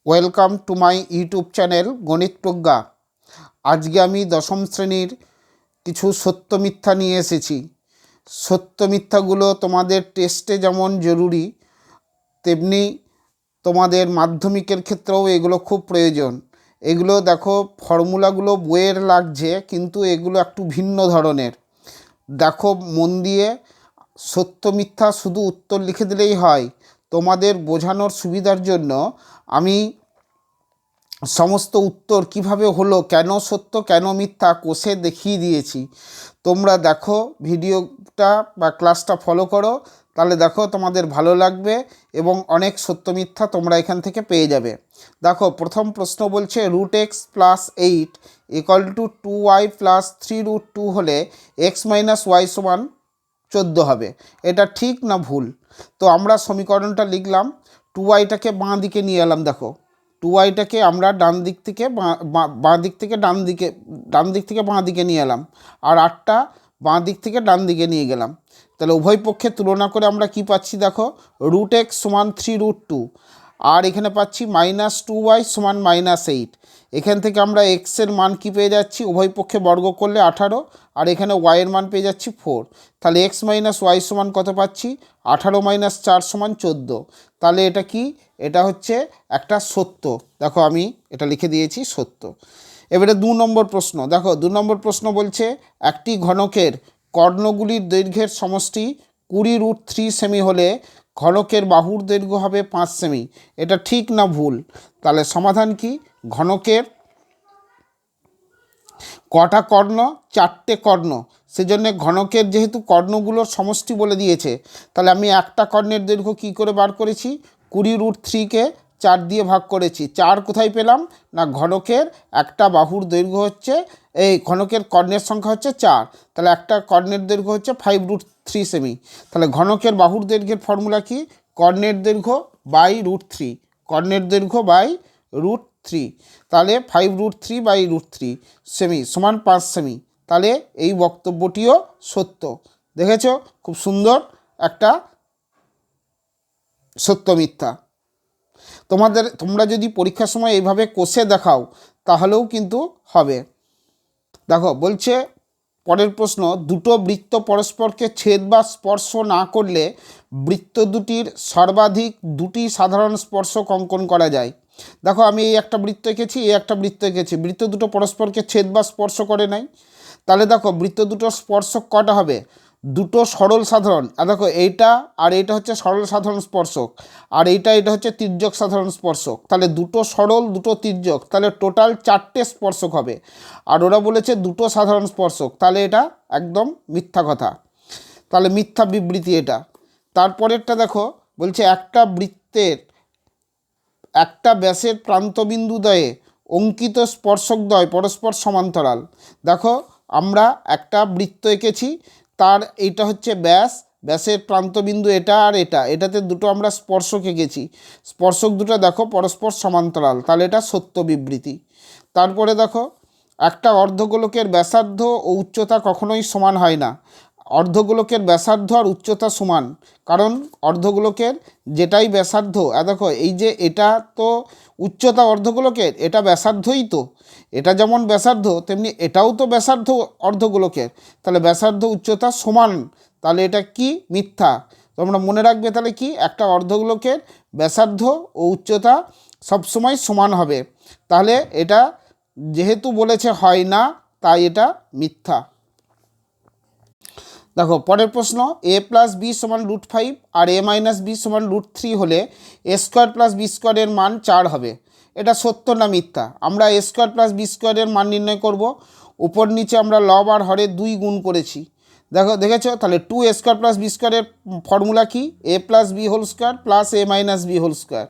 Welcome to my YouTube channel গণিত প্রজ্ঞা। আজকে আমি দশম শ্রেণীর কিছু সত্য মিথ্যা নিয়ে এসেছি। সত্য মিথ্যাগুলো তোমাদের টেস্টে যেমন জরুরি, তেমনি তোমাদের মাধ্যমিকের ক্ষেত্রেও এগুলো খুব প্রয়োজন। এগুলো দেখো, ফর্মুলাগুলো বইয়ের লাগছে, কিন্তু এগুলো একটু ভিন্ন ধরনের। দেখো মন দিয়ে, সত্য মিথ্যা শুধু উত্তর লিখে দিলেই হয়। তোমাদের বোঝানোর সুবিধার জন্য আমি সমস্ত উত্তর কিভাবে হলো, কেন সত্য কেন মিথ্যা কষে দেখিয়ে দিয়েছি। তোমরা দেখো ভিডিওটা বা ক্লাসটা ফলো করো, তাহলে দেখো তোমাদের ভালো লাগবে এবং অনেক সত্য মিথ্যা তোমরা এখান থেকে পেয়ে যাবে। দেখো প্রথম প্রশ্ন বলছে √x+8 = 2y + 3√2 হলে x-y = 14 হবে। এটা ঠিক না ভুল? তো আমরা সমীকরণটা লিখলাম, 2yটাকে বাঁ দিকে নিয়ে এলাম। দেখো 2yটাকে আমরা ডান দিক থেকে বাঁ দিক থেকে ডান দিকে বাঁ দিকে নিয়ে এলাম, আর 8টা বাঁ দিক থেকে ডান দিকে নিয়ে গেলাম। তাহলে উভয় পক্ষে তুলনা করে আমরা কি পাচ্ছি? দেখো √x = 3√2, আর এখানে পাচ্ছি -2y = -8। এখান থেকে আমরা এক্সের মান কি পেয়ে যাচ্ছি? উভয় পক্ষে বর্গ করলে 18, আর এখানে ওয়াইয়ের মান পেয়ে যাচ্ছি 4। তাহলে x - y সমান কত পাচ্ছি? 18 - 4 = 14। তাহলে এটা কি? এটা হচ্ছে একটা সত্য। দেখো আমি এটা লিখে দিয়েছি সত্য। এবারে 2 নম্বর প্রশ্ন। দেখো 2 নম্বর প্রশ্ন বলছে একটি ঘনকের কর্ণগুলির দৈর্ঘ্যের সমষ্টি 20√3 সেমি হলে ঘনকের বাহুর দৈর্ঘ্য হবে 5 সেমি। এটা ঠিক না ভুল? তাহলে সমাধান কি? ঘনকের কটা কর্ণ? 4টে কর্ণ। সেজন্য ঘনকের যেহেতু কর্ণগুলোর সমষ্টি বলে দিয়েছে, তাহলে আমি একটা কর্ণের দৈর্ঘ্য কী করে বার করেছি? 20√3কে 4 দিয়ে ভাগ করেছি। 4 কোথায় পেলাম? না, ঘনকের একটা বাহুর দৈর্ঘ্য হচ্ছে, এই ঘনকের কর্ণের সংখ্যা হচ্ছে 4, তাহলে একটা কর্ণের দৈর্ঘ্য হচ্ছে 5√3 সেমি। তাহলে ঘনকের বাহুর দৈর্ঘ্যের ফর্মুলা কি? কর্ণের দৈর্ঘ্য /√3, কর্ণের দৈর্ঘ্য √3। তাহলে 5√3/√3 সেমি সমান 5 সেমি। তাহলে এই বক্তব্যটিও সত্য। দেখেছ, খুব সুন্দর একটা সত্য মিথ্যা। তোমরা যদি পরীক্ষার সময় এইভাবে কষে দেখাও তাহলেও কিন্তু হবে। দেখো বলছে পরের প্রশ্ন, দুটো বৃত্ত পরস্পরকে ছেদ বা স্পর্শ না করলে বৃত্ত দুটির সর্বাধিক দুটি সাধারণ স্পর্শক অঙ্কন করা যায়। দেখো আমি এই একটা বৃত্ত এঁকেছি, এই একটা বৃত্ত এঁকেছি, বৃত্ত দুটো পরস্পরকে ছেদ বা স্পর্শ করে নাই। তাহলে দেখো বৃত্ত দুটো স্পর্শক কটা হবে? দুটো সরল সাধারণ। আর দেখো এইটা আর এইটা হচ্ছে সরল সাধারণ স্পর্শক, আর এটা হচ্ছে তির্যক সাধারণ স্পর্শক। তাহলে দুটো সরল দুটো তির্যক, তাহলে টোটাল 4টে স্পর্শক হবে। আর ওরা বলেছে দুটো সাধারণ স্পর্শক, তাহলে এটা একদম মিথ্যা কথা, তাহলে মিথ্যা বিবৃতি এটা। তারপরেরটা দেখো বলছে একটা বৃত্তের একটা ব্যাসের প্রান্তবিন্দুদ্বয়ে অঙ্কিত স্পর্শকদ্বয় পরস্পর সমান্তরাল। দেখো আমরা একটা বৃত্ত এঁকেছি, তার এইটা হচ্ছে ব্যাসের প্রান্তবিন্দু এটা আর এটাতে দুটো আমরা স্পর্শক এঁকেছি, স্পর্শক দুটো দেখো পরস্পর সমান্তরাল, তাহলে এটা সত্য বিবৃতি। তারপরে দেখো একটা অর্ধগোলকের ব্যাসার্ধ ও উচ্চতা কখনোই সমান হয় না। অর্ধগোলকের ব্যাসার্ধ আর উচ্চতা সমান, কারণ অর্ধগোলকের যেটাই ব্যাসার্ধ, দেখো এই যে এটা তো উচ্চতা অর্ধগোলকের, এটা ব্যাসার্ধই তো, এটা যেমন ব্যাসার্ধ তেমনি এটাও তো ব্যাসার্ধ অর্ধগোলকের, তাহলে ব্যাসার্ধ উচ্চতা সমান, তাহলে এটা কি? মিথ্যা। তোমরা মনে রাখবে তাহলে কি, একটা অর্ধগোলকের ব্যাসার্ধ ও উচ্চতা সবসময় সমান হবে। তাহলে এটা যেহেতু বলেছে হয় না, তাই এটা মিথ্যা। দেখো পরের প্রশ্ন, a + b = √5 R a - b = √3 হলে a² + b² এর মান 4 হবে। এটা সত্য না মিথ্যা? আমরা a² + b² এর মান নির্ণয় করব। উপর নিচে আমরা লব আর হরে 2 গুণ করেছি। দেখেছো, তাহলে 2a² + b² এর ফর্মুলা কি? a + b² + a - b²,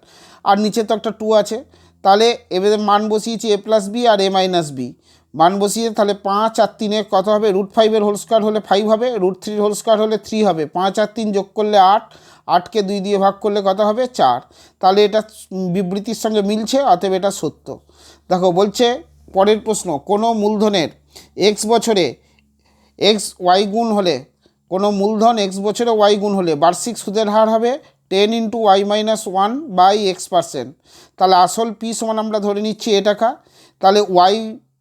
আর নিচে তো একটা 2 আছে। তাহলে এবারে মান বসিয়েছি a + b R a - b, মান বসিয়ে তাহলে 5 আর 3 কত হবে? √5² হলে 5 হবে, √3² হলে 3 হবে, 5 আর 3 যোগ করলে 8, 8কে 2 দিয়ে ভাগ করলে কত হবে? 4। তাহলে এটা বিবৃতির সঙ্গে মিলছে, অতএব এটা সত্য। দেখো বলছে পরের প্রশ্ন, কোনো মূলধনের x বছরে y গুণ হলে, কোনো মূলধন x বছরে y গুণ হলে বার্ষিক সুদের হার হবে 10 ইন্টু ওয়াই মাইনাস 1/x%। তাহলে আসল পি সমান আমরা ধরে নিচ্ছি এ টাকা। তাহলে ওয়াই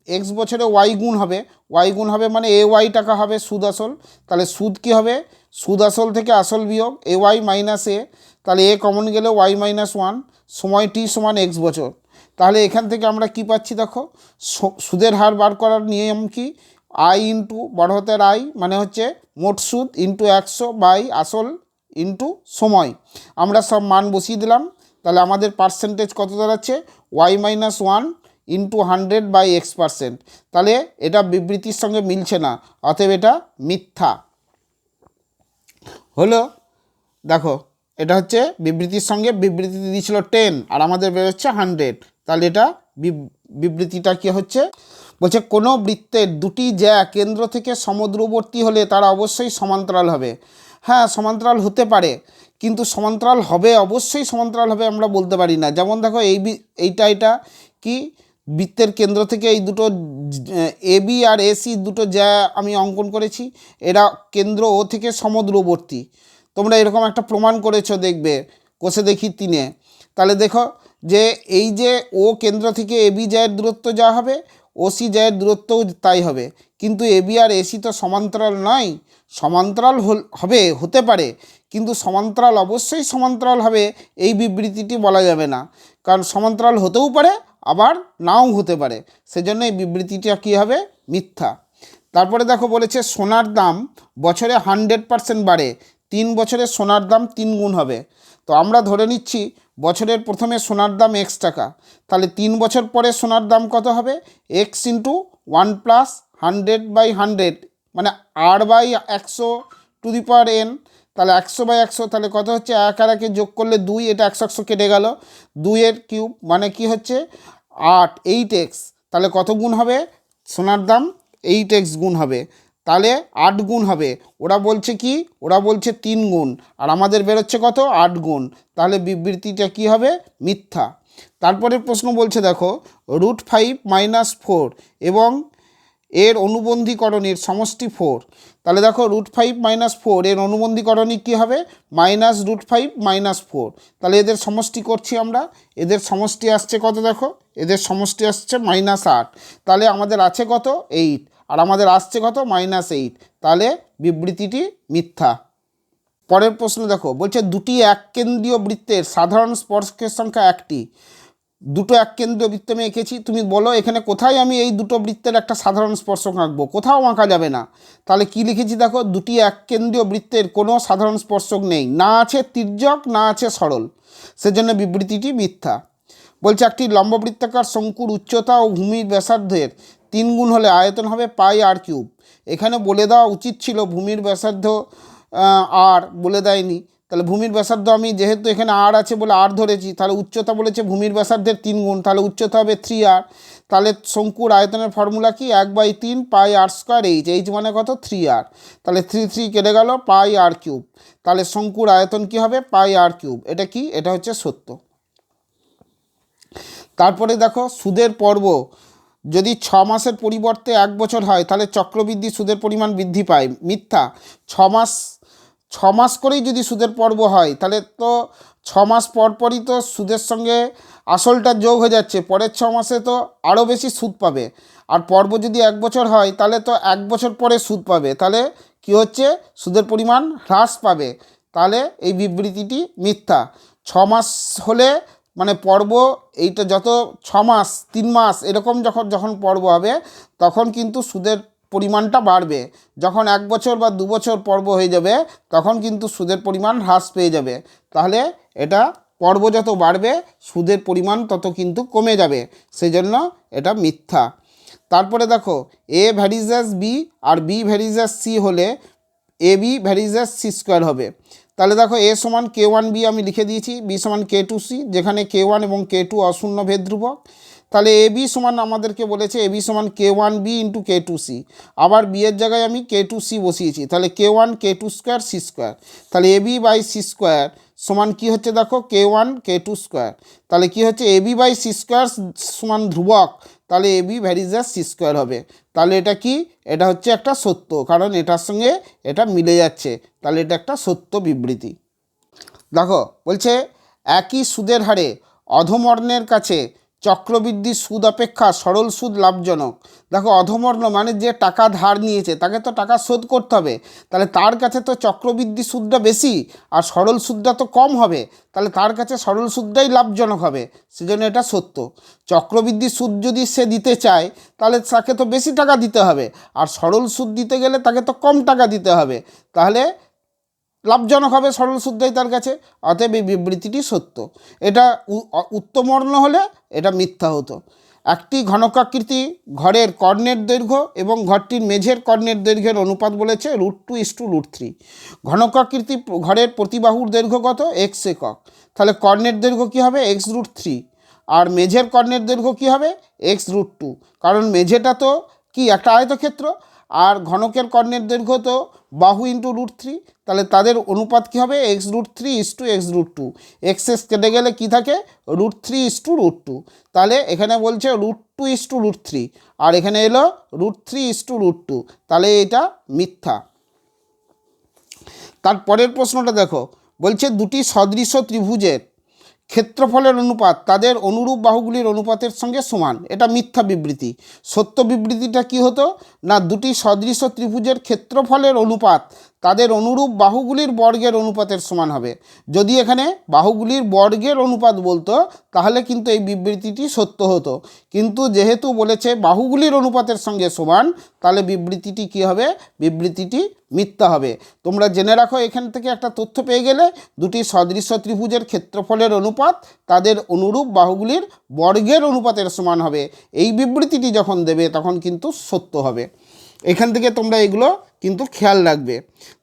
এক্স বছরে ওয়াই গুণ হবে মানে এ ওয়াই টাকা হবে সুদ আসল। তাহলে সুদ কী হবে, সুদ আসল থেকে আসল বিয়োগ এ ওয়াই মাইনাস এ, তাহলে এ কমন গেলে ওয়াই মাইনাস 1, সময় টি সমান এক্স বছর। তাহলে এখান থেকে আমরা কি পাচ্ছি দেখো, সুদের হার বার করার নিয়ম কি, আই ইন্টু বড় হাতের আই মানে হচ্ছে মোট সুদ ইন্টু 100 আসল ইন্টু সময়। আমরা সব মান বসিয়ে দিলাম। তাহলে আমাদের পার্সেন্টেজ কত দাঁড়াচ্ছে, ওয়াই মাইনাস 1 ইন্টু 100/x%। তাহলে এটা বিবৃতির সঙ্গে মিলছে না, অতএব এটা মিথ্যা হলো। দেখো এটা হচ্ছে বিবৃতির সঙ্গে, বিবৃতিতে দিয়েছিল 10 আর আমাদের বেরোচ্ছে 100, তাহলে এটা বিবৃতিটা কি হচ্ছে, বলছে কোনো বৃত্তের দুটি জ্যা কেন্দ্র থেকে সমদূরবর্তী হলে তারা অবশ্যই সমান্তরাল হবে। হ্যাঁ, সমান্তরাল হতে পারে, কিন্তু সমান্তরাল হবে, অবশ্যই সমান্তরাল হবে আমরা বলতে পারি না। যেমন দেখো এইটা কি, বৃত্তের কেন্দ্র থেকে এই দুটো এ বি আর এসি দুটো জ্যা আমি অঙ্কন করেছি, এরা কেন্দ্র ও থেকে সমদূরবর্তী। তোমরা এরকম একটা প্রমাণ করেছো, দেখবে কোষে দেখি 3-এ। তাহলে দেখো যে এই যে ও কেন্দ্র থেকে এ বি জ্যায়ের দূরত্ব যা হবে, ও সি জ্যায়ের দূরত্বও তাই হবে, কিন্তু এ বি আর এসি তো সমান্তরাল নয়। সমান্তরাল হতে পারে, কিন্তু সমান্তরাল অবশ্যই সমান্তরাল হবে এই বিবৃতিটি বলা যাবে না, কারণ সমান্তরাল হতেও পারে আবার নাও হতে পারে, সেজন্য এই বিবৃতিটা কী হবে, মিথ্যা। তারপরে দেখো বলেছে সোনার দাম বছরে 100% বাড়ে, 3 বছরে সোনার দাম 3 গুণ হবে। তো আমরা ধরে নিচ্ছি বছরের প্রথমে সোনার দাম x টাকা, তাহলে 3 বছর পরে সোনার দাম কত হবে, x ইন্টু 1 প্লাস 100/100 মানে r/100n। তাহলে 100/100, তাহলে কত হচ্ছে, 1 আর 1 যোগ করলে 2, এটা 100 কেটে গেল, 2 কিউব মানে কি হচ্ছে 8x। তাহলে কত গুণ হবে, সোনার দাম 8x গুণ হবে, তাহলে 8 গুণ হবে। ওরা বলছে কি, ওরা বলছে 3 গুণ, আর আমাদের বেরোচ্ছে কত, 8 গুণ। তাহলে বিবৃতিটা কি হবে, মিথ্যা। তারপরের প্রশ্ন বলছে দেখো, √5 - 4 এবং এর অনুবন্ধীকরণের সমষ্টি 4। তাহলে দেখো √5 - 4 এর অনুবন্ধীকরণী কী হবে, -√5 - 4। তাহলে এদের সমষ্টি করছি আমরা, এদের সমষ্টি আসছে কত দেখো, এদের সমষ্টি আসছে -8। তাহলে আমাদের আছে কত, 8, আর আমাদের আসছে কত, -8। তাহলে বিবৃতিটি মিথ্যা। পরের প্রশ্ন দেখো, বলছে দুটি এককেন্দ্রীয় বৃত্তের সাধারণ স্পর্শকের সংখ্যা 1টি। দুটো এককেন্দ্রীয় বৃত্ত আমি এঁকেছি, তুমি বলো এখানে কোথায় আমি এই দুটো বৃত্তের একটা সাধারণ স্পর্শক আঁকবো, কোথাও আঁকা যাবে না। তাহলে কি লিখেছি দেখো, দুটি এককেন্দ্রীয় বৃত্তের কোনো সাধারণ স্পর্শক নেই, না আছে তির্যক না আছে সরল, সেজন্য বিবৃতিটি মিথ্যা। বলছে একটি লম্ববৃত্তাকার শঙ্কুর উচ্চতা ও ভূমির ব্যাসার্ধের 3 গুণ হলে আয়তন হবে πr3। এখানে বলে দেওয়া উচিত ছিল ভূমির ব্যাসার্ধ আর বলে দেয়নি। তাহলে ভূমির ব্যাসার্ধ আমি যেহেতু এখানে আর আছে বলে আর ধরেছি, তাহলে উচ্চতা বলেছে ভূমির ব্যাসার্ধের 3 গুণ, তাহলে উচ্চতা হবে 3r। তাহলে শঙ্কুর আয়তনের ফর্মুলা কি, 1/3 πr²h, এইচ মানে কত, 3r। তাহলে 3 কেটে গেল, πr3। তাহলে শঙ্কুর আয়তন কি হবে, πr3। এটা কি, এটা হচ্ছে সত্য। তারপরে দেখো সুদের পর্ব যদি 6 মাসের পরিবর্তে 1 বছর হয়, তাহলে চক্রবৃদ্ধি সুদের পরিমাণ বৃদ্ধি পায়, মিথ্যা। 6 মাস করেই যদি সুদের পর্ব হয়, তাহলে তো 6 মাস পরই তো সুদের সঙ্গে আসলটা যোগ হয়ে যাচ্ছে, পরের 6 মাসে তো আরও বেশি সুদ পাবে। আর পর্ব যদি 1 বছর হয়, তাহলে তো 1 বছর পরে সুদ পাবে, তাহলে কি হচ্ছে, সুদের পরিমাণ হ্রাস পাবে। তাহলে এই বিবৃতিটি মিথ্যা। 6 মাস হলে মানে পর্ব, এইটা যত 6 মাস 3 মাস এরকম যখন পর্ব হবে, তখন কিন্তু সুদের পরিমাণটা বাড়বে। যখন 1 বছর বা 2 বছর পর্ব হয়ে যাবে, তখন কিন্তু সুদের পরিমাণ হ্রাস পেয়ে যাবে। তাহলে এটা পর্ব যত বাড়বে সুদের পরিমাণ তত কিন্তু কমে যাবে, সেজন্য এটা মিথ্যা। তারপরে দেখো এ ভ্যারিজাস বি আর বি ভ্যারিজাস সি হলে A B varies as C square হবে। তাহলে দেখো এ সমান k1b আমি লিখে দিয়েছি, বি সমান k2c, যেখানে k1 এবং k2 অশূন্য ভেদ ধ্রুবক। তাহলে এ বি সমান আমাদেরকে বলেছে এ বি সমান k1b ইন্টু k2c, আবার বি এর জায়গায় আমি k2c বসিয়েছি, তাহলে k1 k2 square C square. তাহলে A B by C square সমান কী হচ্ছে দেখো, k1 k2 স্কোয়ার। তাহলে কি হচ্ছে, এ বি বাই সি স্কোয়ার সমান ধ্রুবক, তাহলে A B varies as C square হবে। তাহলে এটা কি, এটা হচ্ছে একটা সত্য, কারণ এটার সঙ্গে এটা মিলে যাচ্ছে, তাহলে এটা একটা সত্য বিবৃতি। দেখো বলছে একই সুদের হারে অধমর্ণের কাছে চক্রবৃদ্ধি সুদ অপেক্ষা সরল সুদ লাভজনক। দেখো অধমর্ণ মানে যে টাকা ধার নিয়েছে তাকে তো টাকা শোধ করতে হবে, তাহলে তার কাছে তো চক্রবৃদ্ধি সুদটা বেশি আর সরল সুদটা তো কম হবে, তাহলে তার কাছে সরল সুদটাই লাভজনক হবে, সেজন্য এটা সত্য। চক্রবৃদ্ধি সুদ যদি সে দিতে চায় তাহলে তাকে তো বেশি টাকা দিতে হবে, আর সরল সুদ দিতে গেলে তাকে তো কম টাকা দিতে হবে, তাহলে লাভজনক হবে সরল সুদটাই তার কাছে। অতএব এই বিবৃতিটি সত্য। এটা উত্তমর্ণ হলে এটা মিথ্যা হতো। একটি ঘনকাকৃতি ঘরের কর্ণের দৈর্ঘ্য এবং ঘরটির মেঝের কর্ণের দৈর্ঘ্যের অনুপাত বলেছে √2:√3। ঘনকাকৃতি ঘরের প্রতিবাহুর দৈর্ঘ্য কত? x একক, তাহলে কর্ণের দৈর্ঘ্য কী হবে? x√3, আর মেঝের কর্ণের দৈর্ঘ্য কী হবে? x√2, কারণ মেঝেটা তো কি একটা আয়তক্ষেত্র, আর ঘনকের কর্ণের দৈর্ঘ্য তো বাহু ইন্টু √3, তাহলে তাদের অনুপাত কী হবে? x√3:x√2। এক্সেস কেটে গেলে কি থাকে? √3:√2। তাহলে এখানে বলছে √2:√3 আর এখানে এলো √3:√2, তাহলে এটা মিথ্যা। তার পরের প্রশ্নটা দেখো, বলছে দুটি সদৃশ ত্রিভুজের ক্ষেত্রফলের অনুপাত তাদের অনুরূপ বাহুগুলির অনুপাতের সঙ্গে সমান। এটা মিথ্যা বিবৃতি। সত্য বিবৃতিটা কি হতো না, দুটি সদৃশ ত্রিভুজের ক্ষেত্রফলের অনুপাত তাদের অনুরূপ বাহুগুলির বর্গের অনুপাতের সমান হবে। যদি এখানে বাহুগুলির বর্গের অনুপাত বলতো তাহলে কিন্তু এই বিবৃতিটি সত্য হতো, কিন্তু যেহেতু বলেছে বাহুগুলির অনুপাতের সঙ্গে সমান, তাহলে বিবৃতিটি কি হবে? বিবৃতিটি মিথ্যা হবে। তোমরা জেনে রাখো, এখান থেকে একটা তথ্য পেয়ে গেলে, দুটি সদৃশ ত্রিভুজের ক্ষেত্রফলের অনুপাত তাদের অনুরূপ বাহুগুলির বর্গের অনুপাতের সমান হবে। এই বিবৃতিটি যখন দেবে তখন কিন্তু সত্য হবে। এখান থেকে তোমরা এগুলো কিন্তু খেয়াল রাখবে।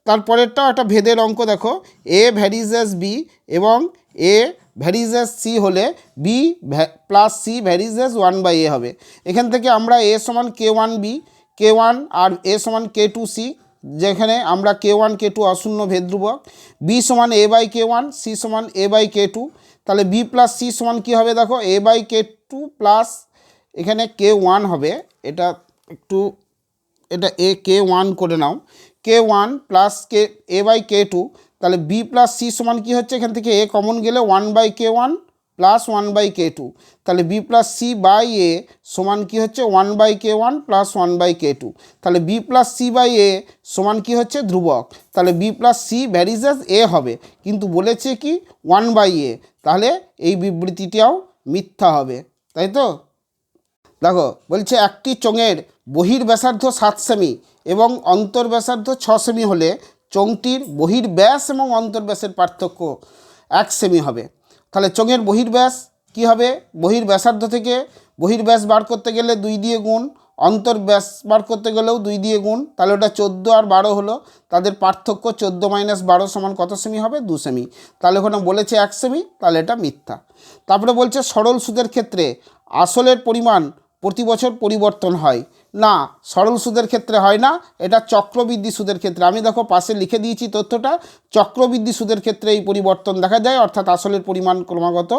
তারপরেরটাও একটা ভেদের অঙ্ক দেখো, a ভ্যারিজ অ্যাজ b এবং a ভ্যারিজ অ্যাজ c হলে b plus c varies as 1/a হবে। এখান থেকে আমরা a সমান k1b k1 আর a সমান k2c, যেখানে আমরা k1 k2 অশূন্য ভেদ ধ্রুবক, b সমান a/k1 c সমান a/k2, তাহলে b প্লাস c সমান কী হবে? দেখো a/k2 প্লাস এখানে k1 হবে, এটা একটু এটা k1 করে নাও, k1 প্লাস a/k2, তাহলে b প্লাস c সমান কী হচ্ছে? এখান থেকে a কমন গেলে 1/k1 প্লাস 1/k2, তাহলে b plus c by a সমান কী হচ্ছে? 1/k1 প্লাস 1/k2, তাহলে b plus c by a সমান কী হচ্ছে? ধ্রুবক, তাহলে b plus c varies as a হবে, কিন্তু বলেছে কি 1/a, তাহলে এই বিবৃতিটাও মিথ্যা হবে, তাই তো? দেখো বলছে একটি চোঙের বহির্ব্যাসার্ধ 7 সেমি এবং অন্তর্ব্যাসার্ধ 6 সেমি হলে চোঙটির বহির্ব্যাস এবং অন্তর্ব্যাসের পার্থক্য 1 সেমি হবে। তাহলে চোঙের বহির্ব্যাস কী হবে? বহির্ব্যাসার্ধ থেকে বহির্ব্যাস বার করতে গেলে 2 দিয়ে গুণ, অন্তর্ব্যাস বার করতে গেলেও 2 দিয়ে গুণ, তাহলে ওটা 14 আর 12 হলো, তাদের পার্থক্য 14 - 12 সমান কত সেমি হবে? 2 সেমি। তাহলে ওখানে বলেছে 1 সেমি, তাহলে এটা মিথ্যা। তারপরে বলছে সরল সুদের ক্ষেত্রে আসলের পরিমাণ প্রতি বছর পরিবর্তন হয় না। সরল সুদের ক্ষেত্রে হয় না, এটা চক্রবৃদ্ধি সুদের ক্ষেত্রে। আমি দেখো পাশে লিখে দিয়েছি তথ্যটা, চক্রবৃদ্ধি সুদের ক্ষেত্রে এই পরিবর্তন দেখা যায়, অর্থাৎ আসলের পরিমাণ ক্রমাগত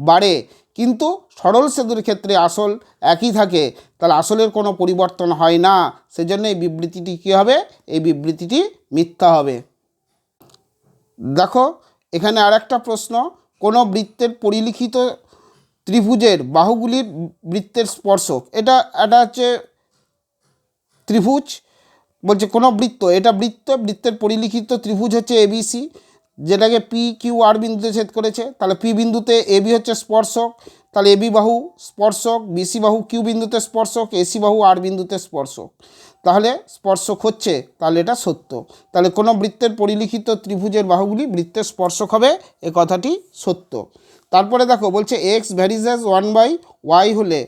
বাড়ে, কিন্তু সরল সুদের ক্ষেত্রে আসল একই থাকে, তাহলে আসলের কোনো পরিবর্তন হয় না, সেজন্য এই বিবৃতিটি কী হবে? এই বিবৃতিটি মিথ্যা হবে। দেখো এখানে আর একটা প্রশ্ন, কোনো বৃত্তের পরিলিখিত ত্রিভুজের বাহুগুলির বৃত্তের স্পর্শক, এটা হচ্ছে ত্রিভুজ, বলছে কোনো বৃত্ত, এটা বৃত্তের পরিলিখিত ত্রিভুজ হচ্ছে এবিসি, যেটাকে পি কিউ আর বিন্দুতে ছেদ করেছে, তাহলে পি বিন্দুতে এবি হচ্ছে স্পর্শক, তাহলে এবি বাহু স্পর্শক, বিসি বাহু কিউ বিন্দুতে স্পর্শক, এসি বাহু আর বিন্দুতে স্পর্শক, তাহলে স্পর্শক হচ্ছে, তাহলে এটা সত্য। তাহলে কোনো বৃত্তের পরিলিখিত ত্রিভুজের বাহুগুলি বৃত্তের স্পর্শক হবে, এ কথাটি সত্য। তারপরে দেখো বলছে এক্স ভ্যারিজ অ্যাজ 1/y হলে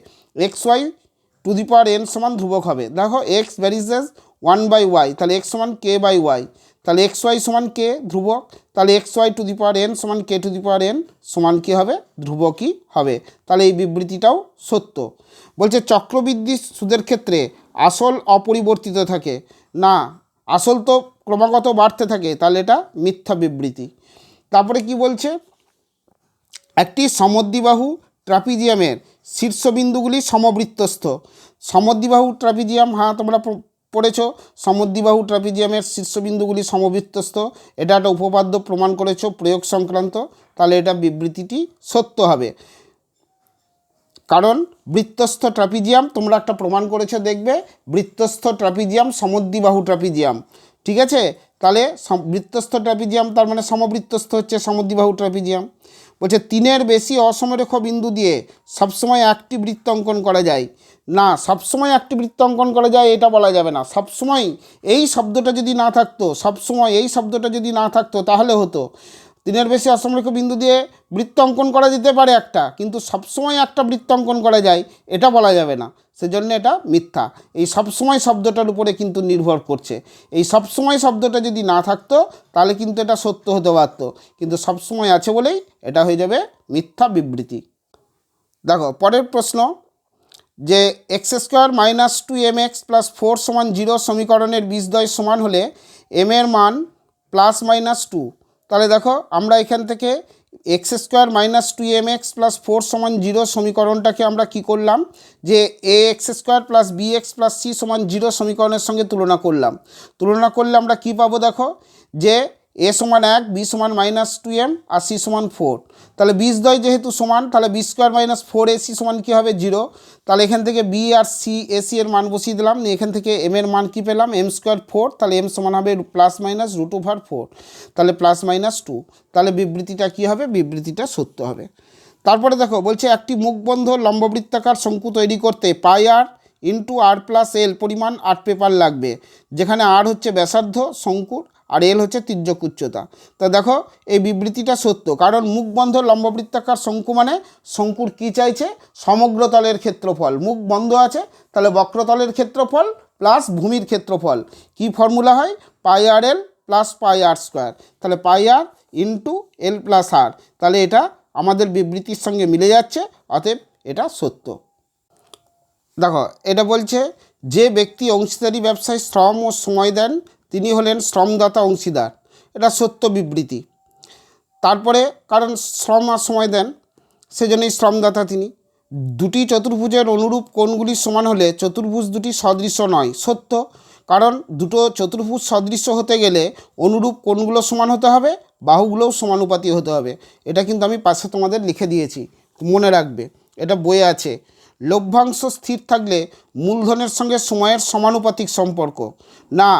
xy⁴n সমান ধ্রুবক হবে। দেখো এক্স ভ্যারিজ অ্যাজ 1/y, তাহলে x সমান k/y, তাহলে xy সমান k ধ্রুবক, তাহলে xy⁴n সমান k⁴n সমান কী হবে? ধ্রুবকই হবে, তাহলে এই বিবৃতিটাও সত্য। বলছে চক্রবৃদ্ধি সুদের ক্ষেত্রে আসল অপরিবর্তিত থাকে না, আসল তো ক্রমাগত বাড়তে থাকে, তাহলে এটা মিথ্যা বিবৃতি। তারপরে কি বলছে, একটি সমদ্বিবাহু ট্রাপিজিয়ামের শীর্ষবিন্দুগুলি সমবৃত্তস্থ। সমদ্বিবাহু ট্রাপিজিয়াম, হ্যাঁ তোমরা পড়েছো, সমদ্বিবাহু ট্রাপিজিয়ামের শীর্ষবিন্দুগুলি সমবৃত্তস্থ, এটা একটা উপপাদ্য প্রমাণ করেছো প্রয়োগ সংক্রান্ত, তাহলে এটা বিবৃতিটি সত্য হবে। কারণ বৃত্তস্থ ট্রাপিজিয়াম তোমরা একটা প্রমাণ করেছো, দেখবে বৃত্তস্থ ট্রাপিজিয়াম সমদ্বিবাহু ট্রাপিজিয়াম, ঠিক আছে। তাহলে বৃত্তস্থ ট্রাপিজিয়াম তার মানে সমবৃত্তস্থ হচ্ছে সমদ্বিবাহু ট্রাপিজিয়াম। বলছে 3-এর বেশি অসমরেখ বিন্দু দিয়ে সবসময় একটি বৃত্ত অঙ্কন করা যায় না। সবসময় একটি বৃত্ত অঙ্কন করা যায় এটা বলা যাবে না। সবসময় এই শব্দটা যদি না থাকতো, সবসময় এই শব্দটা যদি না থাকতো তাহলে হতো 3-এর বেশি অসমরেখ বিন্দু দিয়ে বৃত্ত অঙ্কন করা যেতে পারে একটা, কিন্তু সবসময় একটা বৃত্ত অঙ্কন করা যায় এটা বলা যাবে না, সেজন্য এটা মিথ্যা। এই সবসময় শব্দটার উপরে কিন্তু নির্ভর করছে। এই সবসময় শব্দটা যদি না থাকতো তাহলে কিন্তু এটা সত্য হতে পারতো, কিন্তু সবসময় আছে বলেই এটা হয়ে যাবে মিথ্যা বিবৃতি। দেখো পরের প্রশ্ন, যে x² - 2mx + 4 = 0 সমীকরণের বীজদ্বয় সমান হলে m এর মান ±2। তাহলে দেখো আমরা এখান থেকে x² - 2mx + 4 = 0 সমীকরণটাকে আমরা কি করলাম, যে ax² + bx + c = 0 সমীকরণের সঙ্গে তুলনা করলাম। তুলনা করলে আমরা কি পাবো, দেখো যে a = 1, b = -2m R c = 4। তাহলে বীজদ্বয় যেহেতু সমান, তাহলে b² - 4ac = কী হবে 0। তাহলে এখান থেকে b আর c ac এর মান বসিয়ে দিলাম, এখান থেকে m এর মান কি পেলাম m² 4, তাহলে m সমান হবে ±√4, তাহলে ±2। তাহলে বিবৃতিটা কি হবে, বিবৃতিটা সত্য হবে। তারপরে দেখো বলছে একটি মুখবন্ধ লম্ববৃত্তাকার শঙ্কু তৈরি করতে πr × r+l পরিমাণ আর্ট পেপার লাগবে, যেখানে r হচ্ছে ব্যাসার্ধ শঙ্কুর আর l হচ্ছে তির্যক উচ্চতা। তা দেখো এই বিবৃতিটা সত্য, কারণ মুখবন্ধ লম্ববৃত্তাকার শঙ্কু মানে শঙ্কুর কী চাইছে, সমগ্র তলের ক্ষেত্রফল। মুখ বন্ধ আছে, তাহলে বক্রতলের ক্ষেত্রফল প্লাস ভূমির ক্ষেত্রফল, কি ফর্মুলা হয় πrl + πr², তাহলে πr × l + r, তাহলে এটা আমাদের বিবৃতির সঙ্গে মিলে যাচ্ছে, অতএব এটা সত্য। দেখো এটা বলছে যে ব্যক্তি অংশীদারি ব্যবসায় শ্রম ও সময় দেন তিনি হলেন শ্রমদাতা অংশীদার, এটা সত্য বিবৃতি। তারপরে কারণ শ্রম আর সময় দেন সেজন্যই শ্রমদাতা তিনি। দুটি চতুর্ভুজের অনুরূপ কোণগুলি সমান হলে চতুর্ভুজ দুটি সদৃশ্য নয়, সত্য। কারণ দুটো চতুর্ভুজ সদৃশ্য হতে গেলে অনুরূপ কোণগুলো সমান হতে হবে, বাহুগুলোও সমানুপাতি হতে হবে। এটা কিন্তু আমি পাশে তোমাদের লিখে দিয়েছি, মনে রাখবে, এটা বইয়ে আছে। লভ্যাংশ স্থির থাকলে মূলধনের সঙ্গে সময়ের সমানুপাতিক সম্পর্ক, না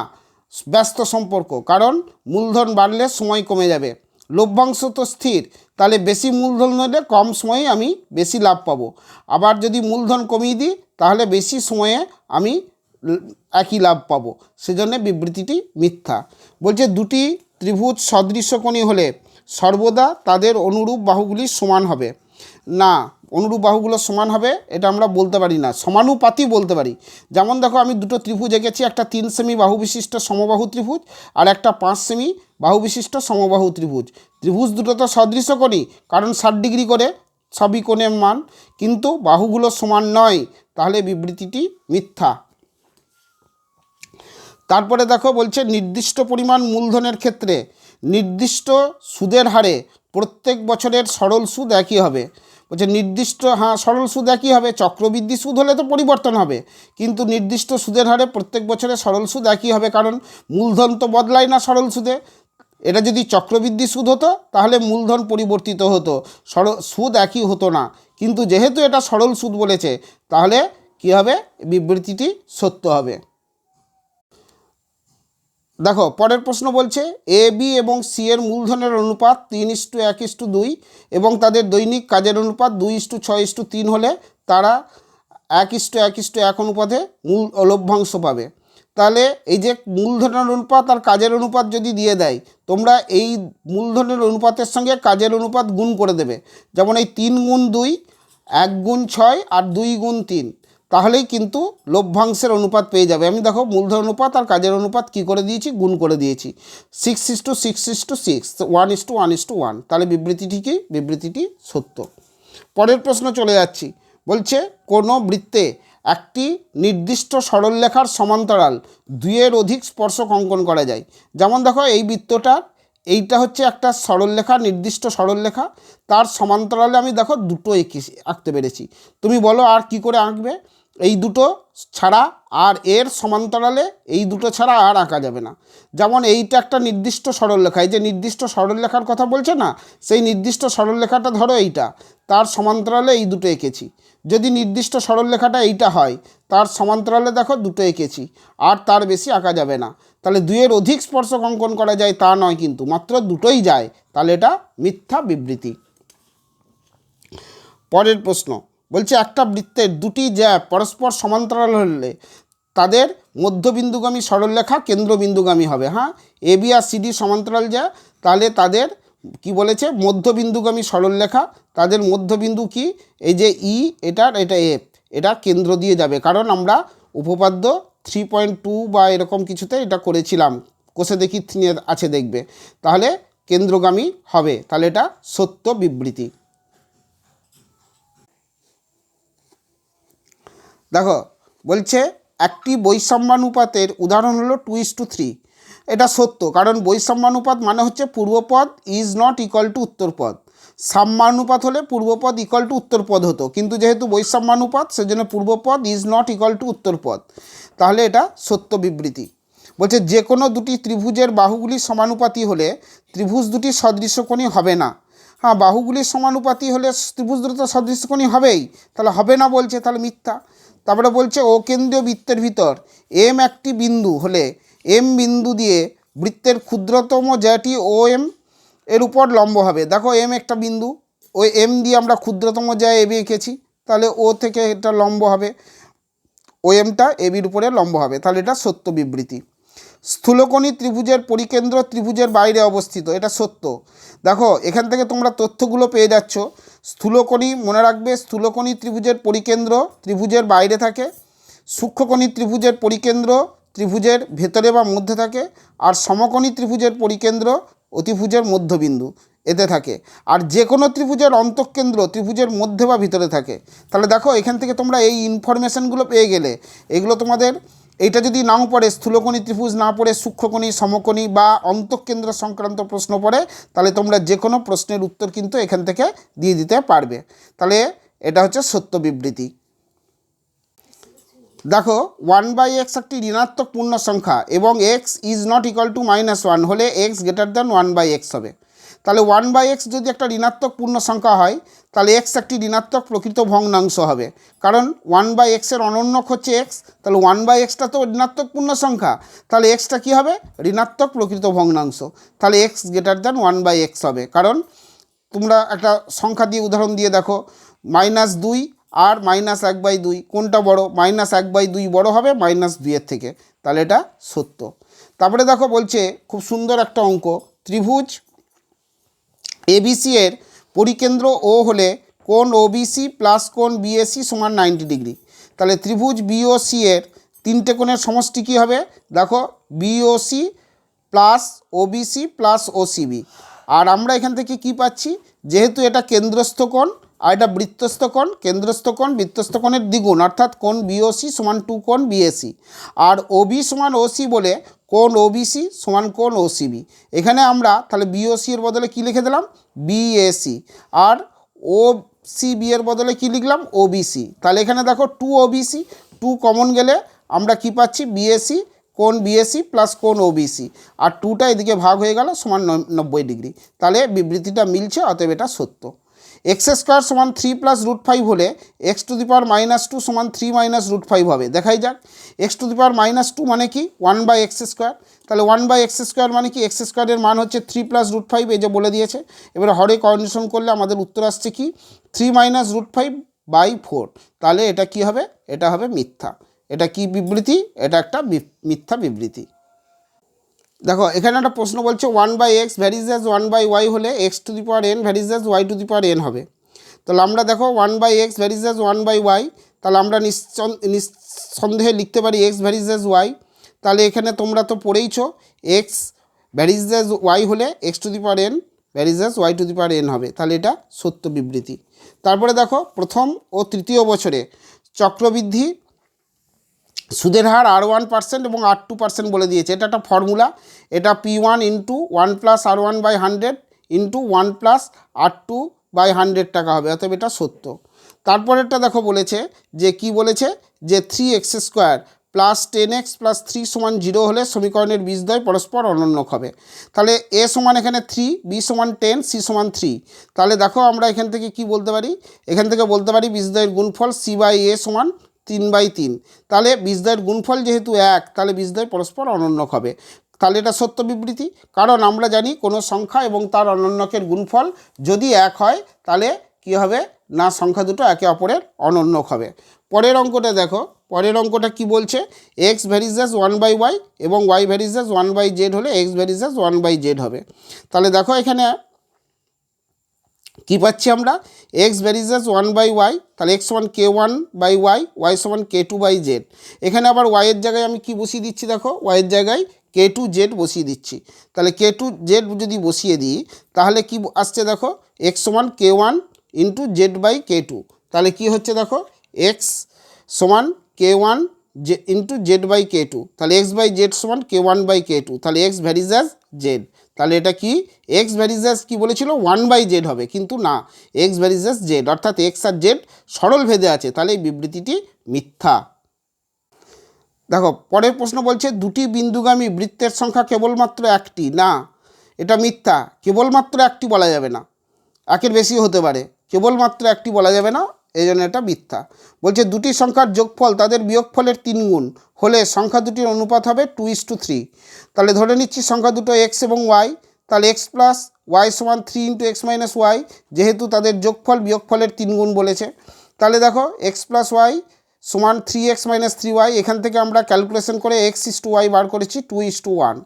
ব্যস্ত সম্পর্ক, কারণ মূলধন বাড়লে সময় কমে যাবে। লভ্যাংশ তো স্থির, তাহলে বেশি মূলধন হলে কম সময়ে আমি বেশি লাভ পাবো, আবার যদি মূলধন কমিয়ে দিই তাহলে বেশি সময়ে আমি একই লাভ পাবো, সেজন্য বিবৃতিটি মিথ্যা। বলছে দুটি ত্রিভুজ সদৃশ্যকোণী হলে সর্বদা তাদের অনুরূপ বাহুগুলি সমান হবে, না অনুরূপ বাহুগুলো সমান হবে এটা আমরা বলতে পারি না, সমানুপাতি বলতে পারি। যেমন দেখো আমি দুটো ত্রিভুজ এঁকেছি, একটা 3 সেমি বাহু বিশিষ্ট সমবাহু ত্রিভুজ আর একটা 5 সেমি বাহু বিশিষ্ট সমবাহু ত্রিভুজ। ত্রিভুজ দুটো তো সদৃশ্যকোণী, কারণ 60 ডিগ্রি করে সবই কোণের মান, কিন্তু বাহুগুলো সমান নয়, তাহলে বিবৃতিটি মিথ্যা। তারপরে দেখো বলছে নির্দিষ্ট পরিমাণ মূলধনের ক্ষেত্রে নির্দিষ্ট সুদের হারে প্রত্যেক বছরের সরল সুদ একই হবে। বলছে নির্দিষ্ট, হ্যাঁ সরল সুদ একই হবে, চক্রবৃদ্ধি সুদ হলে তো পরিবর্তন হবে, কিন্তু নির্দিষ্ট সুদের হারে প্রত্যেক বছরে সরল সুদ একই হবে, কারণ মূলধন তো বদলায় না সরল সুদে। এটা যদি চক্রবৃদ্ধি সুদ হতো তাহলে মূলধন পরিবর্তিত হতো, সুদ একই হতো না, কিন্তু যেহেতু এটা সরল সুদ বলেছে তাহলে কী হবে, বিবৃতিটি সত্য হবে। দেখো পরের প্রশ্ন বলছে এ বি এবং সি এর মূলধনের অনুপাত 3:1:2 এবং তাদের দৈনিক কাজের অনুপাত 2:6:3 হলে তারা 1:1:1 অনুপাতে লভ্যাংশ পাবে। তাহলে এই যে মূলধনের অনুপাত আর কাজের অনুপাত যদি দিয়ে দেয়, তোমরা এই মূলধনের অনুপাতের সঙ্গে কাজের অনুপাত গুণ করে দেবে। যেমন এই 3:2, 1:6 আর 2:3, তাহলেই কিন্তু লভ্যাংশের অনুপাত পেয়ে যাবে। আমি দেখো মূলধন অনুপাত আর কাজের অনুপাত কি করে দিয়েছি, গুণ করে দিয়েছি 6:6:6, 1:1:1, তাহলে বিবৃতিটি কি, বিবৃতিটি সত্য। পরের প্রশ্ন চলে যাচ্ছি, বলছে কোনো বৃত্তে একটি নির্দিষ্ট সরলরেখার সমান্তরাল 2-এর অধিক স্পর্শক অঙ্কন করা যায়। যেমন দেখো এই বৃত্তটা, এইটা হচ্ছে একটা সরলরেখা, নির্দিষ্ট সরলরেখা, তার সমান্তরালে আমি দেখো দুটো আঁকতে পেরেছি। তুমি বলো আর কি করে আঁকবে। এই দুটো ছাড়া আর এর সমান্তরালে এই দুটো ছাড়া আর আঁকা যাবে না। যেমন এইটা একটা নির্দিষ্ট সরলরেখা, এই যে নির্দিষ্ট সরলরেখার কথা বলছে না, সেই নির্দিষ্ট সরলরেখাটা ধরো এইটা, তার সমান্তরালে এই দুটো এঁকেছি। যদি নির্দিষ্ট সরলরেখাটা এইটা হয়, তার সমান্তরালে দেখো দুটো এঁকেছি, আর তার বেশি আঁকা যাবে না। তাহলে দুইয়ের অধিক স্পর্শক অঙ্কন করা যায় তা নয়, কিন্তু মাত্র দুটোই যায়, তাহলে এটা মিথ্যা বিবৃতি। পরের প্রশ্ন বলছে একটা বৃত্তের দুটি জ্যা পরস্পর সমান্তরাল হলে তাদের মধ্যবিন্দুগামী সরলরেখা কেন্দ্রবিন্দুগামী হবে। হ্যাঁ, এ বি আর সিডি সমান্তরাল জ্যা, তাহলে তাদের কি বলেছে, মধ্যবিন্দুগামী সরলরেখা, তাদের মধ্যবিন্দু কি, এই যে ই, এটা এফ, এটা কেন্দ্র দিয়ে যাবে। কারণ আমরা উপপাদ্য 3.2 বা এরকম কিছুতে এটা করেছিলাম, কোষে দেখি আছে দেখবে, তাহলে কেন্দ্রগামী হবে, তাহলে এটা সত্য বিবৃতি। দেখো বলছে একটি বৈষম্যানুপাতের উদাহরণ হলো 2:3। এটা সত্য, কারণ বৈষম্যানুপাত মানে হচ্ছে পূর্বপদ ইজ নট ইকুয়াল টু উত্তরপদ। সাম্যানুপাত হলে পূর্বপদ ইকুয়াল টু উত্তরপদ হতো, কিন্তু যেহেতু বৈষম্যানুপাত সেজন্য পূর্বপদ ইজ নট ইকুয়াল টু উত্তরপদ, তাহলে এটা সত্য বিবৃতি। বলছে যে কোনো দুটি ত্রিভুজের বাহুগুলি সমানুপাতী হলে ত্রিভুজ দুটি সদৃশ্যকোণী হবে না। হ্যাঁ, বাহুগুলির সমানুপাতী হলে ত্রিভুজ দুটো তো সদৃশ্যকোণী হবেই, তাহলে হবে না বলছে, তাহলে মিথ্যা। তারপরে বলছে ও কেন্দ্রীয় বৃত্তের ভিতর এম একটি বিন্দু হলে এম বিন্দু দিয়ে বৃত্তের ক্ষুদ্রতম জ্যাটি ও এম এর উপর লম্ব হবে। দেখো এম একটা বিন্দু, ওই এম দিয়ে আমরা ক্ষুদ্রতম জ্যা এবি এঁকেছি, তাহলে ও থেকে এটা লম্ব হবে, ও এমটা এবির উপরে লম্ব হবে, তাহলে এটা সত্য বিবৃতি। স্থূলকোণী ত্রিভুজের পরিকেন্দ্র ত্রিভুজের বাইরে অবস্থিত, এটা সত্য। দেখো এখান থেকে তোমরা তথ্যগুলো পেয়ে যাচ্ছ। স্থূলকোণী মনে রাখবে, স্থূলকোণী ত্রিভুজের পরিকেন্দ্র ত্রিভুজের বাইরে থাকে, সূক্ষ্মকোণী ত্রিভুজের পরিকেন্দ্র ত্রিভুজের ভেতরে বা মধ্যে থাকে, আর সমকোণী ত্রিভুজের পরিকেন্দ্র অতিভুজের মধ্যবিন্দু এতে থাকে, আর যে কোনো ত্রিভুজের অন্তঃকেন্দ্র ত্রিভুজের মধ্যে বা ভিতরে থাকে। তাহলে দেখো এখান থেকে তোমরা এই ইনফরমেশানগুলো পেয়ে গেলে, এগুলো তোমাদের এইটা যদি নাও পড়ে, স্থূলকোণী ত্রিভুজ না পড়ে সূক্ষ্মকোণী, সমকোণী বা অন্তঃকেন্দ্র সংক্রান্ত প্রশ্ন পড়ে, তাহলে তোমরা যে কোনো প্রশ্নের উত্তর কিন্তু এখান থেকে দিয়ে দিতে পারবে। তাহলে এটা হচ্ছে সত্য বিবৃতি। দেখো 1/x একটি ঋণাত্মক পূর্ণ সংখ্যা এবং x is not equal to -1 হলে x গ্রেটার দ্যান 1/x হবে। তাহলে 1/x যদি একটা ঋণাত্মক পূর্ণ সংখ্যা হয়, তাহলে x একটি ঋণাত্মক প্রকৃত ভগ্নাংশ হবে, কারণ 1/x এর অনন্যক হচ্ছে x, তাহলে 1/xটা তো ঋণাত্মক পূর্ণ সংখ্যা, তাহলে xটা কী হবে, ঋণাত্মক প্রকৃত ভগ্নাংশ, তাহলে x গ্রেটার দ্যান 1/x হবে। কারণ তোমরা একটা সংখ্যা দিয়ে উদাহরণ দিয়ে দেখো, -2 আর -1/2 কোনটা বড়, -1/2 বড় হবে -2 থেকে, তাহলে এটা সত্য। তারপরে দেখো বলছে খুব সুন্দর একটা অঙ্ক, ত্রিভুজ এবিসি এর পরিকেন্দ্র ও হলে কোণ ওবিসি প্লাস কোণ বিএসি সমান 90 ডিগ্রি। তাহলে ত্রিভুজ বিওসি এর তিনটে কোণের সমষ্টি কী হবে, দেখো BOC plus OBC plus OCB. আর আমরা এখান থেকে কি পাচ্ছি, যেহেতু এটা কেন্দ্রস্থ কোণ আর এটা বৃত্তস্থ কোণ, কেন্দ্রস্থ কোণ বৃত্তস্থ কোণের দ্বিগুণ, অর্থাৎ কোণ বিওসি সমান 2 কোণ বিএসি, আর ওবি সমান ওসি বলে কোণ ওবিসি সমান কোণ ওসিবি। এখানে আমরা তাহলে বিওসি এর বদলে কি লিখে দিলাম, বিএসি, আর ওসিবি এর বদলে কি লিখলাম, ওবিসি। তাহলে এখানে দেখো 2 ওবিসি, 2 কমন গেলে আমরা কি পাচ্ছি, বিএসি কোণ বিএসি প্লাস কোণ ওবিসি, আর 2টা এদিকে ভাগ হয়ে গেল সমান 90 ডিগ্রি। তাহলে বিবৃতিটা মিলছে, অতএব এটা সত্য। x² সমান 3 + √5 হলে x⁻² সমান 3 - √5 হবে। দেখাই যাক, x⁻² মানে কি, 1/x², তাহলে 1/x² মানে কি, x² এর মান হচ্ছে 3 + √5, এই যে বলে দিয়েছে। এবারে হরে কন্ডিশন করলে আমাদের উত্তর আসছে কি, 3 - √5/4, তাহলে এটা কি হবে, এটা হবে মিথ্যা। এটা কি বিবৃতি, এটা একটা মিথ্যা বিবৃতি। দেখো এখানে একটা প্রশ্ন বলছে 1/x ভ্যারিজ অ্যাজ 1/y হলে x⁴n ভ্যারিজ অ্যাজ y⁴n হবে। তাহলে আমরা দেখো 1/x ভ্যারিজ অ্যাজ 1/y, তাহলে আমরা নিঃসন্দেহে লিখতে পারি x ভ্যারিজ অ্যাজ y। তাহলে এখানে তোমরা তো পড়েইছো, x ভ্যারিজ অ্যাজ y হলে x⁴n ভ্যারিজ অ্যাজ y⁴n হবে, তাহলে এটা সত্য বিবৃতি। তারপরে দেখো প্রথম ও তৃতীয় বছরে চক্রবৃদ্ধি সুদের হার R1% এবং R2% বলে দিয়েছে। এটা একটা ফর্মুলা, এটা P1 × 1 + R1/100 × 1 + R2/100 টাকা হবে, অতএব এটা সত্য। তারপরেরটা দেখো বলেছে যে কি বলেছে যে 3x² প্লাস 10x প্লাস 3 সমান 0 হলে সমীকরণের বীজদ্বয় পরস্পর অনন্যক হবে। তাহলে a সমান এখানে 3, b সমান 10, c সমান 3। তাহলে দেখো আমরা এখান থেকে কি বলতে পারি, এখান থেকে বলতে পারি বীজদ্বয়ের গুণফল c/a সমান 3/3। তাহলে বীজদ্বয়ের গুণফল যেহেতু 1, তাহলে বীজদ্বয় পরস্পর অনন্যক হবে। তাহলে এটা সত্য বিবৃতি, কারণ আমরা জানি কোনো সংখ্যা এবং তার অনন্যকের গুণফল যদি 1 হয় তাহলে কি হবে না, সংখ্যা দুটো একে অপরের অনন্যক হবে। পরের অঙ্কটা দেখো, পরের অঙ্কটা কি বলছে, এক্স ভ্যারিজেস 1/y এবং ওয়াই ভ্যারিজেস 1/z হলে এক্স ভ্যারিজেস 1/z হবে। তাহলে দেখো এখানে কি পাচ্ছি আমরা, এক্স ভ্যারিজেস 1/y, তাহলে এক্স সমান k1/y, ওয়াই সমান k2/z। এখানে আবার ওয়াইয়ের জায়গায় আমি কি বসিয়ে দিচ্ছি, দেখো ওয়াইয়ের জায়গায় k2z বসিয়ে দিচ্ছি। তাহলে k2z যদি বসিয়ে দিই তাহলে কি আসছে দেখো, এক্স সমান k1 ইন্টু z/k2। তাহলে কি হচ্ছে দেখো, এক্স সমান k1 ইন্টু z/k2, তাহলে x/z সমান k1/k2, তাহলে এক্স ভ্যারিজেস z। তাহলে এটা কি এক্স ভ্যারিজেস কি বলেছিল 1/z হবে, কিন্তু না, এক্স ভ্যারিজেস z, অর্থাৎ এক্স আর জেড সরল ভেদে আছে, তাহলে এই বিবৃতিটি মিথ্যা। দেখো পরের প্রশ্ন বলছে দুটি বিন্দুগামী বৃত্তের সংখ্যা কেবলমাত্র একটি, না এটা মিথ্যা, কেবলমাত্র একটি বলা যাবে না, একের বেশি হতে পারে, কেবলমাত্র একটি বলা যাবে না, এই জন্য এটা মিথ্যা। বলছে দুটি সংখ্যার যোগফল তাদের বিয়োগফলের 3 গুণ হলে সংখ্যা দুটির অনুপাত হবে 2:3। তাহলে ধরে নিচ্ছি সংখ্যা দুটো এক্স এবং ওয়াই, তাহলে এক্স প্লাস ওয়াই সমান 3 × x - y, যেহেতু তাদের যোগফল বিয়োগফলের 3 গুণ বলেছে। তাহলে দেখো এক্স প্লাস ওয়াই সমান 3x - 3y, এখান থেকে আমরা ক্যালকুলেশন করে x/y বার করেছি 2:1,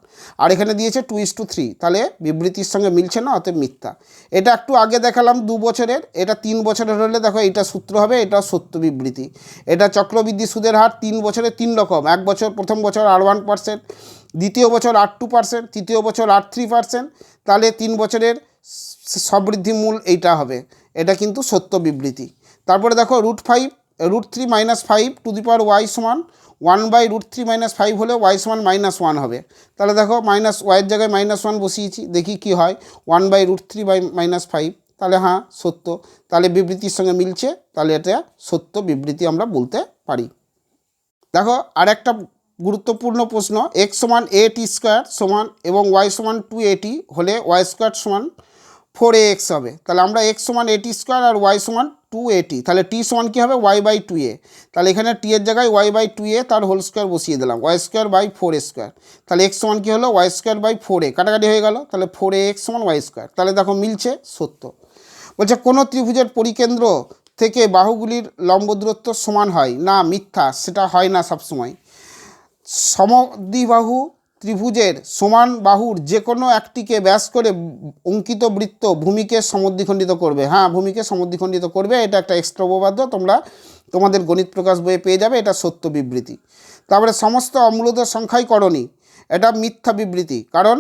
আর এখানে দিয়েছে 2:3, তাহলে বিবৃতির সঙ্গে মিলছে না, অতএব মিথ্যা। এটা একটু আগে দেখালাম 2 বছরের, এটা 3 বছরের হলে দেখো এটা সূত্র হবে, এটা সত্য বিবৃতি। এটা চক্রবৃদ্ধি সুদের হার 3 বছরে 3 রকম, 1 বছর প্রথম বছর R1%, দ্বিতীয় বছর R2%, তৃতীয় বছর R3%, তাহলে 3 বছরের সবৃদ্ধি মূল এইটা হবে, এটা কিন্তু সত্য বিবৃতি। তারপরে দেখো √3 - 5 টু দি পাওয়ার y সমান 1/√3 - 5 হলে y সমান -1 হবে। তাহলে দেখো মাইনাস ওয়াইয়ের জায়গায় -1 বসিয়েছি, দেখি কি হয়, 1/√3 - 5, তাহলে হ্যাঁ সত্য, তাহলে বিবৃতির সঙ্গে মিলছে, তাহলে এটা সত্য বিবৃতি আমরা বলতে পারি। দেখো আর একটা গুরুত্বপূর্ণ প্রশ্ন, x সমান a² সমান এবং y সমান 2at হলে y² সমান 4ax হবে। তাহলে আমরা x সমান at² আর y সমান 2at, তাহলে t সমান কী হবে y/2a, তাহলে এখানে t এর জায়গায় y/2a তার হোল স্কোয়ার বসিয়ে দিলাম, y²/4a², তাহলে x সমান কী হলো y²/4a, কাটাকাটি হয়ে গেল, তাহলে 4ax সমান y², তাহলে দেখো মিলছে, সত্য। বলছে কোনো ত্রিভুজের পরিকেন্দ্র থেকে বাহুগুলির লম্ব দূরত্ব সমান হয়, না মিথ্যা, সেটা হয় না সবসময়। সমদ্বিবাহু ত্রিভুজের সমান বাহুর যে কোনো একটিকে ব্যাস করে অঙ্কিত বৃত্ত ভূমিকে সমদ্বিখণ্ডিত করবে, হ্যাঁ ভূমিকে সমদ্বিখণ্ডিত করবে, এটা একটা এক্সট্রা উপপাদ্য, তোমরা তোমাদের গণিত প্রকাশ বইয়ে পেয়ে যাবে, এটা সত্য বিবৃতি। তারপরে সমস্ত অমূলদ সংখ্যাই করণী, এটা মিথ্যা বিবৃতি, কারণ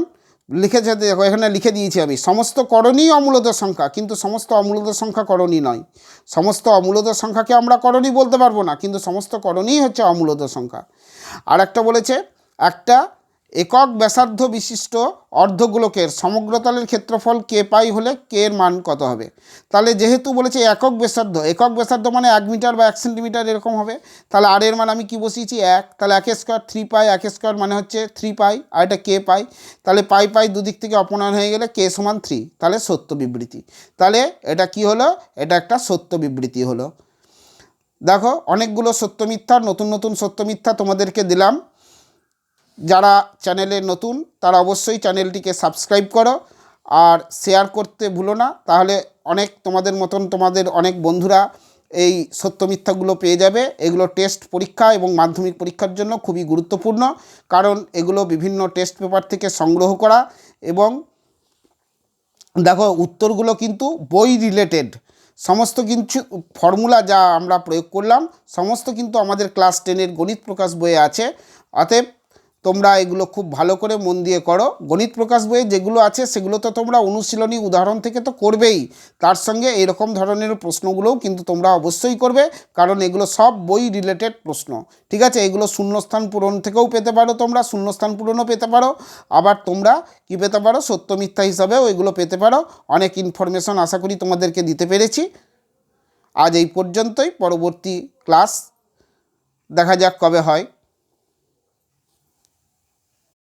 লিখেছে দেখো এখানে লিখে দিয়েছি আমি, সমস্ত করণী অমূলদ সংখ্যা, কিন্তু সমস্ত অমূলদ সংখ্যা করণী নয়। সমস্ত অমূলদ সংখ্যাকে আমরা করণী বলতে পারবো না, কিন্তু সমস্ত করণীই হচ্ছে অমূলদ সংখ্যা। আর একটা বলেছে একটা একক ব্যাসার্ধ বিশিষ্ট অর্ধগোলকের সমগ্রতলের ক্ষেত্রফল k π হলে k এর মান কত হবে। তাহলে যেহেতু বলেছে একক ব্যাসার্ধ মানে 1 মিটার বা 1 সেন্টিমিটার এরকম হবে, তাহলে আর এর মান আমি কি বসিয়েছি 1, তাহলে 1² 3π, 1² মানে হচ্ছে 3π, আর এটা k π, তাহলে π দুদিক থেকে অপনয়ন হয়ে গেলে k সমান 3, তাহলে সত্য বিবৃতি। তাহলে এটা কি হলো, এটা একটা সত্য বিবৃতি হলো। দেখো অনেকগুলো সত্য মিথ্যা, নতুন নতুন সত্য মিথ্যা তোমাদেরকে দিলাম। যারা চ্যানেলে নতুন তারা অবশ্যই চ্যানেলটিকে সাবস্ক্রাইব করো আর শেয়ার করতে ভুলো না, তাহলে অনেক তোমাদের মতন তোমাদের অনেক বন্ধুরা এই সত্য মিথ্যাগুলো পেয়ে যাবে। এগুলো টেস্ট পরীক্ষা এবং মাধ্যমিক পরীক্ষার জন্য খুবই গুরুত্বপূর্ণ, কারণ এগুলো বিভিন্ন টেস্ট পেপার থেকে সংগ্রহ করা, এবং দেখো উত্তরগুলো কিন্তু বই রিলেটেড, সমস্ত কিছু ফর্মুলা যা আমরা প্রয়োগ করলাম সমস্ত কিন্তু আমাদের ক্লাস 10-এর গণিত প্রকাশ বইয়ে আছে। অতএব তোমরা এগুলো খুব ভালো করে মন দিয়ে করো। গণিত প্রকাশ বইয়ে যেগুলো আছে সেগুলো তো তোমরা অনুশীলনী উদাহরণ থেকে তো করবেই, তার সঙ্গে এরকম ধরনের প্রশ্নগুলোও কিন্তু তোমরা অবশ্যই করবে, কারণ এগুলো সব বই রিলেটেড প্রশ্ন, ঠিক আছে। এগুলো শূন্যস্থান পূরণ থেকেও পেতে পারো, তোমরা শূন্যস্থান পূরণও পেতে পারো, আবার তোমরা কি পেতে পারো সত্য মিথ্যা হিসাবেও এগুলো পেতে পারো। অনেক ইনফরমেশন আশা করি তোমাদেরকে দিতে পেরেছি। আজ এই পর্যন্তই, পরবর্তী ক্লাস দেখা যাক কবে হয়।